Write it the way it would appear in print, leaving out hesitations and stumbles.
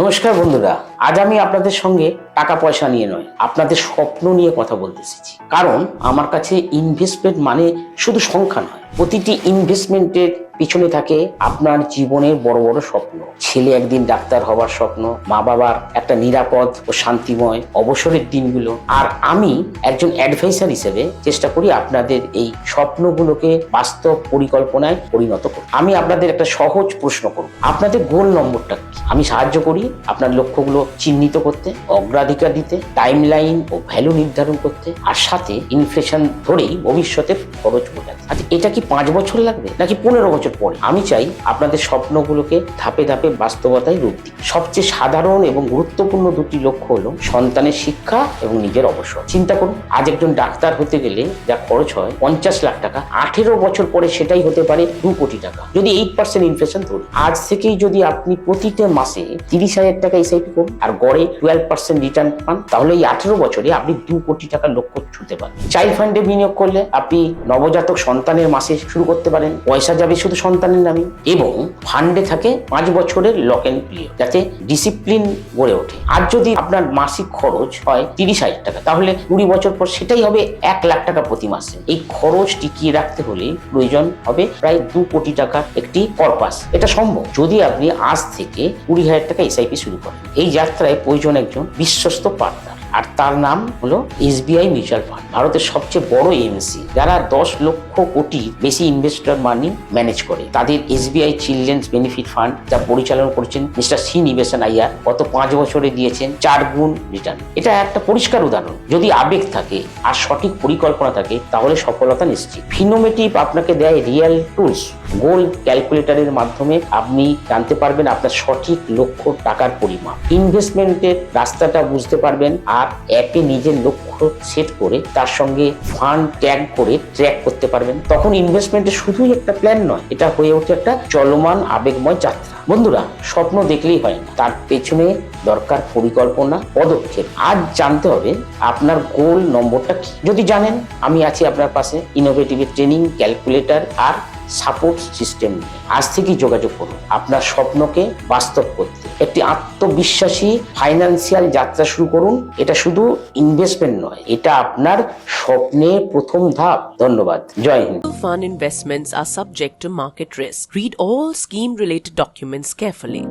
নমস্কার বন্ধুরা, আজ আমি আপনাদের সঙ্গে টাকা পয়সা নিয়ে নয়, আপনাদের স্বপ্ন নিয়ে কথা বলতে এসেছি। কারণ আমার কাছে ইনভেস্টমেন্ট মানে শুধু সংখ্যা নয়, প্রতিটি ইনভেস্টমেন্টের পিছনে থাকে আপনার জীবনের বড় বড় স্বপ্ন। ছেলে একদিন ডাক্তার হওয়ার স্বপ্ন, মা বাবার একটা নিরাপদ ও শান্তিময় অবসরের দিনগুলো। আর আমি একজন অ্যাডভাইসার হিসেবে চেষ্টা করি আপনাদের এই স্বপ্নগুলোকে বাস্তব পরিকল্পনায় পরিণত করতে। আমি আপনাদের একটা সহজ প্রশ্ন করব, আপনাদের গোল নম্বরটা কি? আমি সাহায্য করি আপনার লক্ষ্যগুলো চিহ্নিত করতে, অগ্রাধিকার দিতে, টাইমলাইন ও ভ্যালু নির্ধারণ করতে, আর সাথে ইনফ্লেশন ধরেই ভবিষ্যতের খরচ বোঝাতে। আচ্ছা, এটা কি 5 বছর লাগবে নাকি 15 বছর পরে? আমি চাই আপনাদের স্বপ্নগুলোকে ধাপে ধাপে বাস্তবতায় রূপ দিই। সবচেয়ে সাধারণ এবং গুরুত্বপূর্ণ দুটি লক্ষ্য হলো সন্তানের শিক্ষা এবং নিজের অবসর। চিন্তা করুন, আজ একজন ডাক্তার হতে গেলে যা খরচ হয় 50 লাখ টাকা, 18 বছর পরে সেটাই হতে পারে 2 কোটি টাকা, যদি 8% ইনফ্লেশন ধরি। আজ থেকেই যদি আপনি প্রতিটা মাসে 30,000 টাকা এসআইপি করুন আর গড়ে 12% রিটার্ন পান, তাহলে এই 18 বছরে আপনি 2 কোটি টাকার লক্ষ্য ছুঁতে পারেন। চাইল্ড ফান্ডে বিনিয়োগ করলে আপনি নবজাতক সন্তানের মাসে শুরু করতে পারেন, পয়সা যাবে শুধু সন্তানের নামে, এবং ফান্ডে থাকে 5 বছরের লক এন্ড পিরিয়ড, যাতে ডিসিপ্লিন গড়ে ওঠে। আর যদি আপনার মাসিক খরচ হয় 30,000 টাকা, তাহলে 20 বছর পর সেটাই হবে 1 লাখ টাকা প্রতি মাসে। এই খরচ টিকিয়ে রাখতে হলে প্রয়োজন হবে প্রায় 2 কোটি টাকার একটি কর্পাস। এটা সম্ভব যদি আপনি আজ থেকে 20,000 টাকা এসআইপি শুরু করেন। এই যাত্রায় প্রয়োজন একজন বিশ্বস্ত পার্টনার, আর তার নাম হলো এসবিআই মিউচুয়াল ফান্ড, ভারতের সবচেয়ে বড় এমসি, যারা 10 লক্ষ কোটি বেশি ইনভেস্টর মানি ম্যানেজ করে। তাদের এসবিআই চিলড্রেন্স বেনিফিট ফান্ড, যা পরিচালনা করছেন মিস্টার সি নিবেশন আইয়ার, গত 5 বছরে দিয়েছেন 4 গুণ রিটার্ন। এটা একটা পরিষ্কার উদাহরণ। যদি আবেগ থাকে আর সঠিক পরিকল্পনা থাকে, তাহলে সফলতা নিশ্চিত। ফিনোমেটিভ আপনাকে দেয় রিয়েল টুলস। গোল ক্যালকুলেটরের মাধ্যমে আপনি জানতে পারবেন আপনার সঠিক লক্ষ্য, টাকার পরিমাণ, ইনভেস্টমেন্টের রাস্তাটা বুঝতে পারবেন, আর অ্যাপে নিজের লক্ষ্য সেট করে তার সঙ্গে ফান্ড ট্যাগ করে ট্র্যাক করতে পারবেন। তখন ইনভেস্টমেন্টে শুধুই একটা প্ল্যান নয়, এটা হয়ে ওঠে একটা চলমান আবেগময় যাত্রা। বন্ধুরা, স্বপ্ন দেখলেই হয় না, তার পেছনে দরকার পরিকল্পনা, পদক্ষেপ। আজ জানতে হবে আপনার গোল নম্বরটা কি। যদি জানেন, আমি আছি আপনার পাশে ইনোভেটিভ ট্রেনিং, ক্যালকুলেটর আর সাপোর্ট সিস্টেম নিয়ে। আজ থেকেই যোগাযোগ করুন আপনার স্বপ্নকে বাস্তব করতে। একটি আত্মবিশ্বাসী ফাইন্যান্সিয়াল যাত্রা শুরু করুন। এটা শুধু ইনভেস্টমেন্ট নয়, এটা আপনার স্বপ্নের প্রথম ধাপ। ধন্যবাদ। জয় Hind. Fund investments are subject to market risk. Read all scheme related documents carefully.